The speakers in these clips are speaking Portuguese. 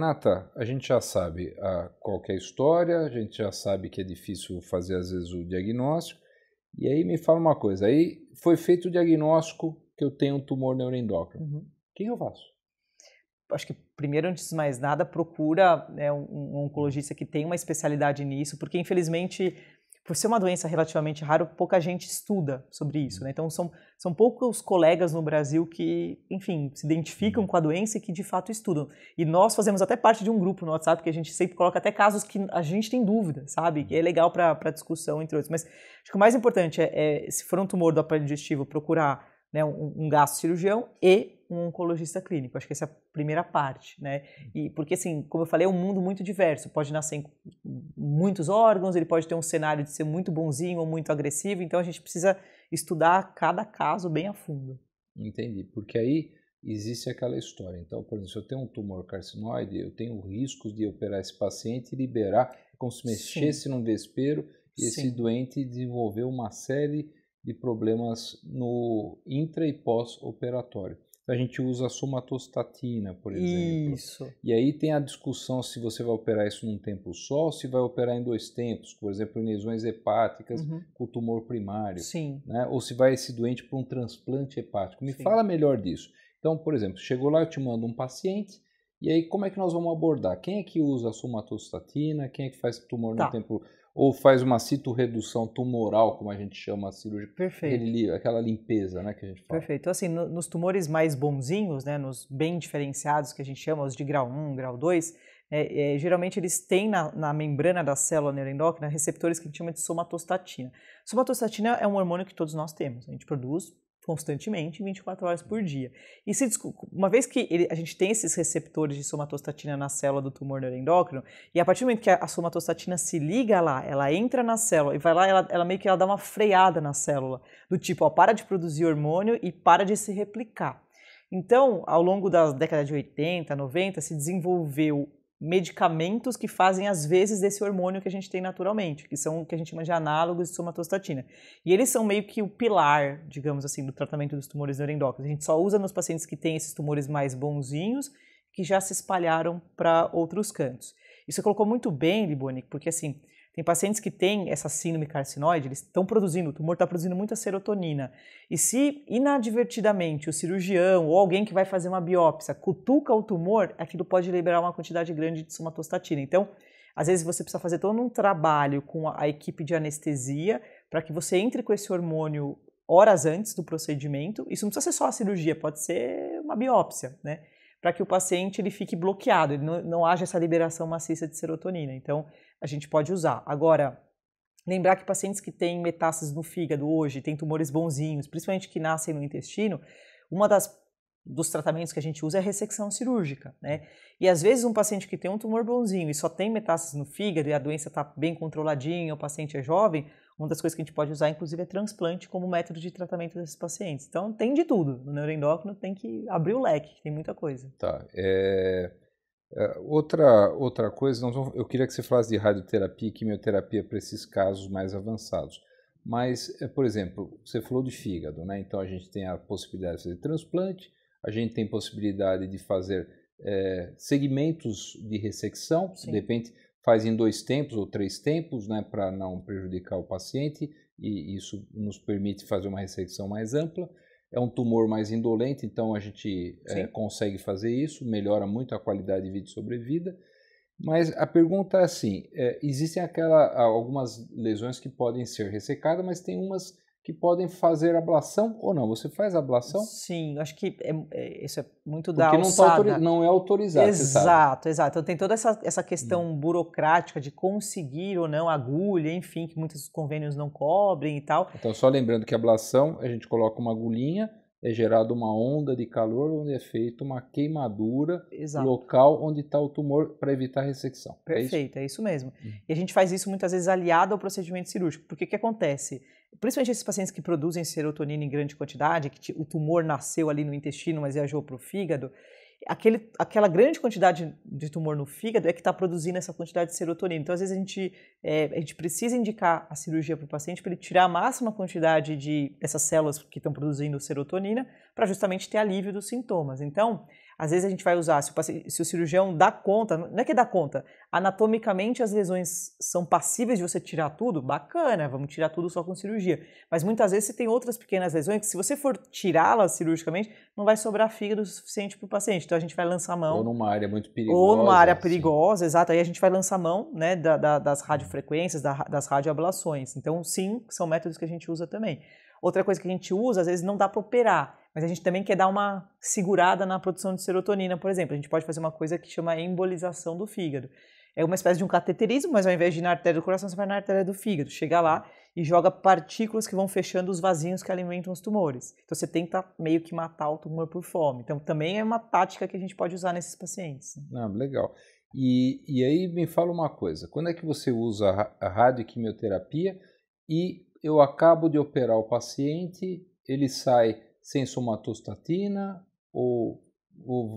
Renata, a gente já sabe qual que é a história, a gente já sabe que é difícil fazer às vezes o diagnóstico, e aí me fala uma coisa, aí foi feito o diagnóstico que eu tenho um tumor neuroendócrino. O que eu faço? Acho que primeiro, antes de mais nada, procura, né, um oncologista que tem uma especialidade nisso, porque infelizmente, por ser uma doença relativamente rara, pouca gente estuda sobre isso, né? Então são poucos colegas no Brasil que, enfim, se identificam com a doença e que de fato estudam. E nós fazemos até parte de um grupo no WhatsApp que a gente sempre coloca até casos que a gente tem dúvida, sabe? Que é legal para discussão, entre outros. Mas acho que o mais importante se for um tumor do aparelho digestivo, procurar, né, um gastrocirurgião e um oncologista clínico. Acho que essa é a primeira parte, né? E porque, assim, como eu falei, é um mundo muito diverso. Pode nascer em muitos órgãos, ele pode ter um cenário de ser muito bonzinho ou muito agressivo, então a gente precisa estudar cada caso bem a fundo. Entendi, porque aí existe aquela história. Então, por exemplo, se eu tenho um tumor carcinoide, eu tenho riscos de operar esse paciente e liberar, como se mexesse num vespeiro e esse doente desenvolver uma série de problemas no intra e pós-operatório. A gente usa a somatostatina, por exemplo. Isso. E aí tem a discussão se você vai operar isso num tempo só ou se vai operar em 2 tempos, por exemplo, em lesões hepáticas com tumor primário. Sim. Né? Ou se vai esse doente para um transplante hepático. Me fala melhor disso. Então, por exemplo, chegou lá, eu te mando um paciente, e aí como é que nós vamos abordar? Quem é que usa a somatostatina? Quem é que faz tumor no tempo... Ou faz uma citorredução tumoral, como a gente chama a cirurgia. Perfeito. Aquela limpeza, né, que a gente fala. Perfeito. Então, assim, nos tumores mais bonzinhos, né, nos bem diferenciados, que a gente chama os de grau 1, grau 2, geralmente eles têm na membrana da célula neuroendócrina receptores que a gente chama de somatostatina. Somatostatina é um hormônio que todos nós temos. A gente produz constantemente, 24 horas por dia. E uma vez que a gente tem esses receptores de somatostatina na célula do tumor neuroendócrino, e a partir do momento que a somatostatina se liga lá, ela entra na célula e vai lá, ela meio que dá uma freada na célula, do tipo, para de produzir hormônio e para de se replicar. Então, ao longo da década de 80, 90, se desenvolveu medicamentos que fazem as vezes desse hormônio que a gente tem naturalmente, que são o que a gente chama de análogos de somatostatina. E eles são meio que o pilar, digamos assim, do tratamento dos tumores neuroendócrinos. A gente só usa nos pacientes que têm esses tumores mais bonzinhos, que já se espalharam para outros cantos. Isso você colocou muito bem, Liboni, porque assim, tem pacientes que têm essa síndrome carcinoide, eles estão produzindo, o tumor está produzindo muita serotonina. E se inadvertidamente o cirurgião ou alguém que vai fazer uma biópsia cutuca o tumor, aquilo pode liberar uma quantidade grande de somatostatina. Então, às vezes você precisa fazer todo um trabalho com a equipe de anestesia para que você entre com esse hormônio horas antes do procedimento. Isso não precisa ser só a cirurgia, pode ser uma biópsia, né? Para que o paciente ele fique bloqueado, ele não haja essa liberação maciça de serotonina. Então, a gente pode usar. Agora, lembrar que pacientes que têm metástases no fígado hoje, têm tumores bonzinhos, principalmente que nascem no intestino, dos tratamentos que a gente usa é a ressecção cirúrgica, né? E às vezes um paciente que tem um tumor bonzinho e só tem metástases no fígado e a doença está bem controladinha, o paciente é jovem, uma das coisas que a gente pode usar, inclusive, é transplante como método de tratamento desses pacientes. Então, tem de tudo. No neuroendócrino tem que abrir o leque, tem muita coisa. Tá. Outra coisa, eu queria que você falasse de radioterapia e quimioterapia para esses casos mais avançados. Mas, por exemplo, você falou de fígado, né? Então a gente tem a possibilidade de fazer transplante, a gente tem possibilidade de fazer segmentos de ressecção, de repente faz em 2 tempos ou 3 tempos, né, para não prejudicar o paciente, e isso nos permite fazer uma ressecção mais ampla. É um tumor mais indolente, então a gente consegue fazer isso, melhora muito a qualidade de vida e sobrevida. Mas a pergunta é assim, existem algumas lesões que podem ser ressecadas, mas tem umas que podem fazer ablação ou não. Você faz ablação? Sim, acho que isso é muito da alçada. Porque não é autorizado, exato. Então tem toda essa questão burocrática de conseguir ou não agulha, enfim, que muitos convênios não cobrem e tal. Então só lembrando que a ablação, a gente coloca uma agulhinha, é gerada uma onda de calor onde é feita uma queimadura local onde está o tumor para evitar a ressecção. Perfeito, é isso mesmo. E a gente faz isso muitas vezes aliado ao procedimento cirúrgico, porque o que acontece? Principalmente esses pacientes que produzem serotonina em grande quantidade, que o tumor nasceu ali no intestino, mas viajou para o fígado, aquela grande quantidade de tumor no fígado é que está produzindo essa quantidade de serotonina. Então, às vezes, a gente a gente precisa indicar a cirurgia para o paciente para ele tirar a máxima quantidade dessas células que estão produzindo serotonina para justamente ter alívio dos sintomas. Então, às vezes a gente vai usar, se o cirurgião dá conta, não é que dá conta, anatomicamente as lesões são passíveis de você tirar tudo, bacana, vamos tirar tudo só com cirurgia. Mas muitas vezes você tem outras pequenas lesões que se você for tirá-las cirurgicamente, não vai sobrar fígado suficiente para o paciente. Então a gente vai lançar mão. Ou numa área muito perigosa. Ou numa área perigosa, exato. Aí a gente vai lançar mão, né, das radiofrequências, das radioablações. Então sim, são métodos que a gente usa também. Outra coisa que a gente usa, às vezes não dá para operar, mas a gente também quer dar uma segurada na produção de serotonina, por exemplo. A gente pode fazer uma coisa que chama embolização do fígado. É uma espécie de um cateterismo, mas ao invés de ir na artéria do coração, você vai na artéria do fígado. Chega lá e joga partículas que vão fechando os vasinhos que alimentam os tumores. Então você tenta meio que matar o tumor por fome. Então também é uma tática que a gente pode usar nesses pacientes. Ah, legal. E aí me fala uma coisa, quando é que você usa a radioquimioterapia e eu acabo de operar o paciente, ele sai sem somatostatina ou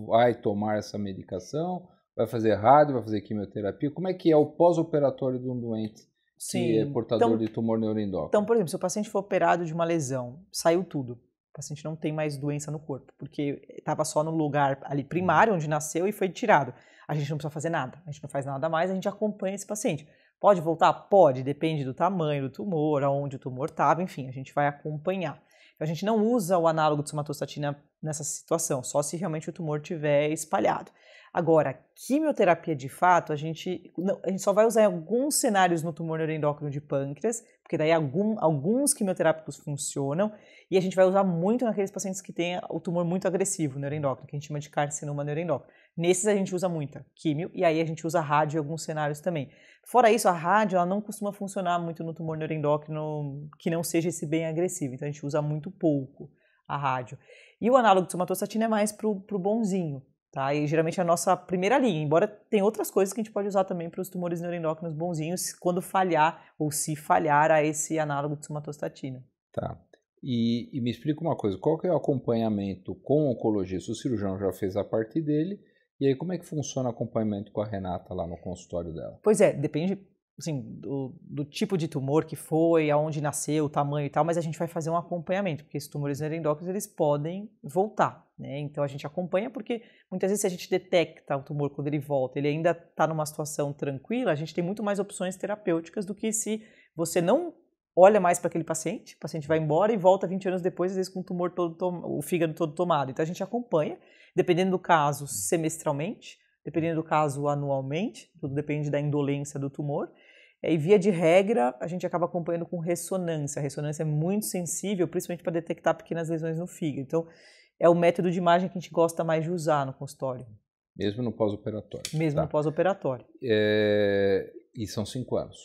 vai tomar essa medicação, vai fazer rádio, vai fazer quimioterapia? Como é que é o pós-operatório de um doente que é portador de tumor neuroendócrino? Então, por exemplo, se o paciente for operado de uma lesão, saiu tudo, o paciente não tem mais doença no corpo, porque estava só no lugar ali primário, onde nasceu e foi tirado. A gente não precisa fazer nada, a gente não faz nada mais, a gente acompanha esse paciente. Pode voltar? Pode, depende do tamanho do tumor, aonde o tumor estava, enfim, a gente vai acompanhar. Então, a gente não usa o análogo de somatostatina nessa situação, só se realmente o tumor estiver espalhado. Agora, quimioterapia de fato, a gente só vai usar em alguns cenários no tumor neuroendócrino de pâncreas, porque daí alguns quimioterápicos funcionam, e a gente vai usar muito naqueles pacientes que têm o tumor muito agressivo neuroendócrino, que a gente chama de carcinoma neuroendócrino. Nesses a gente usa muita químio, e aí a gente usa rádio em alguns cenários também. Fora isso, a rádio ela não costuma funcionar muito no tumor neuroendócrino que não seja esse bem agressivo, então a gente usa muito pouco a rádio. E o análogo de somatostatina é mais pro bonzinho. Tá? E geralmente é a nossa primeira linha, embora tem outras coisas que a gente pode usar também para os tumores neuroendócrinos bonzinhos quando falhar ou se falhar a esse análogo de somatostatina. Tá. E me explica uma coisa, qual que é o acompanhamento com o oncologista? O cirurgião já fez a parte dele, e aí como é que funciona o acompanhamento com a Renata lá no consultório dela? Pois é, depende assim, do tipo de tumor que foi, aonde nasceu, o tamanho e tal, mas a gente vai fazer um acompanhamento, porque esses tumores neuroendócrinos eles podem voltar, né? Então a gente acompanha porque muitas vezes se a gente detecta o tumor quando ele volta, ele ainda está numa situação tranquila, a gente tem muito mais opções terapêuticas do que se você não olha mais para aquele paciente, o paciente vai embora e volta 20 anos depois, às vezes com o tumor o fígado todo tomado. Então a gente acompanha, dependendo do caso, semestralmente, dependendo do caso, anualmente, tudo depende da indolência do tumor. E via de regra, a gente acaba acompanhando com ressonância. A ressonância é muito sensível, principalmente para detectar pequenas lesões no fígado. Então, é o método de imagem que a gente gosta mais de usar no consultório. Mesmo no pós-operatório? Mesmo no pós-operatório. E são 5 anos?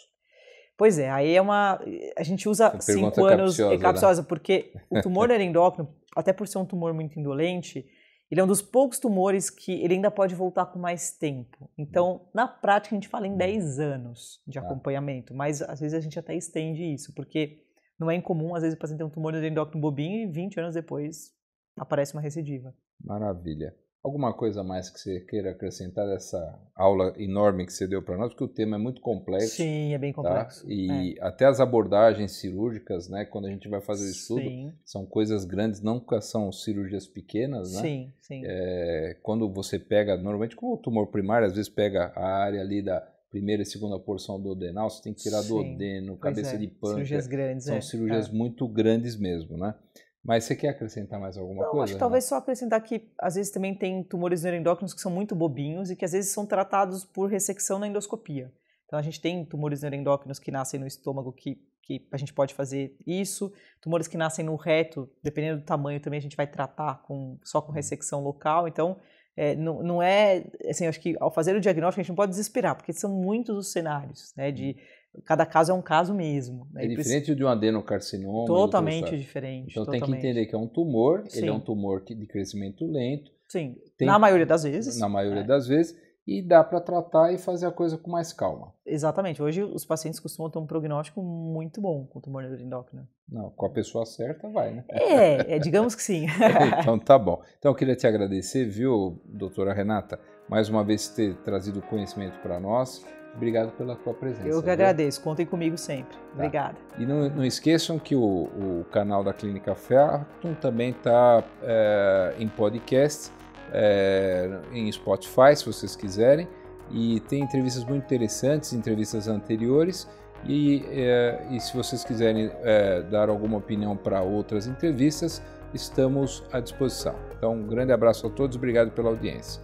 Pois é, aí a gente usa 5 anos capciosa, né? Porque o tumor neuroendócrino, até por ser um tumor muito indolente, ele é um dos poucos tumores que ele ainda pode voltar com mais tempo. Então, na prática, a gente fala em 10 anos de acompanhamento, mas às vezes a gente até estende isso, porque não é incomum, às vezes o paciente tem um tumor neuroendócrino bobinho e 20 anos depois aparece uma recidiva. Maravilha. Alguma coisa mais que você queira acrescentar dessa aula enorme que você deu para nós? Porque o tema é muito complexo. Sim, é bem complexo. Tá? E até as abordagens cirúrgicas, né? Quando a gente vai fazer o estudo, são coisas grandes, nunca são cirurgias pequenas, né? Sim, sim. Quando você pega, normalmente com o tumor primário, às vezes pega a área ali da primeira e segunda porção do adenal, você tem que tirar do duodeno, cabeça de pâncreas. Cirurgias grandes, são cirurgias muito grandes mesmo, né? Mas você quer acrescentar mais alguma coisa? Acho que talvez só acrescentar que às vezes também tem tumores neuroendócrinos que são muito bobinhos e que às vezes são tratados por ressecção na endoscopia. Então a gente tem tumores neuroendócrinos que nascem no estômago que a gente pode fazer isso, tumores que nascem no reto, dependendo do tamanho também a gente vai tratar só com ressecção local. Então não é, assim, acho que ao fazer o diagnóstico a gente não pode desesperar, porque são muitos os cenários, né, cada caso é um caso mesmo. Né? É diferente de um adenocarcinoma. Totalmente diferente. Então tem que entender que é um tumor, ele é um tumor de crescimento lento. Sim, na maioria das vezes. Na maioria das vezes, e dá para tratar e fazer a coisa com mais calma. Exatamente. Hoje os pacientes costumam ter um prognóstico muito bom com o tumor neuroendócrino. Não, com a pessoa certa vai, né? Digamos que sim. Então tá bom. Então eu queria te agradecer, viu, doutora Renata, mais uma vez ter trazido conhecimento para nós. Obrigado pela tua presença. Eu que agradeço, contem comigo sempre. Obrigada. E não esqueçam que o canal da Clínica Ferton também está em podcast, em Spotify, se vocês quiserem, e tem entrevistas muito interessantes, entrevistas anteriores, e se vocês quiserem dar alguma opinião para outras entrevistas, estamos à disposição. Então, um grande abraço a todos, obrigado pela audiência.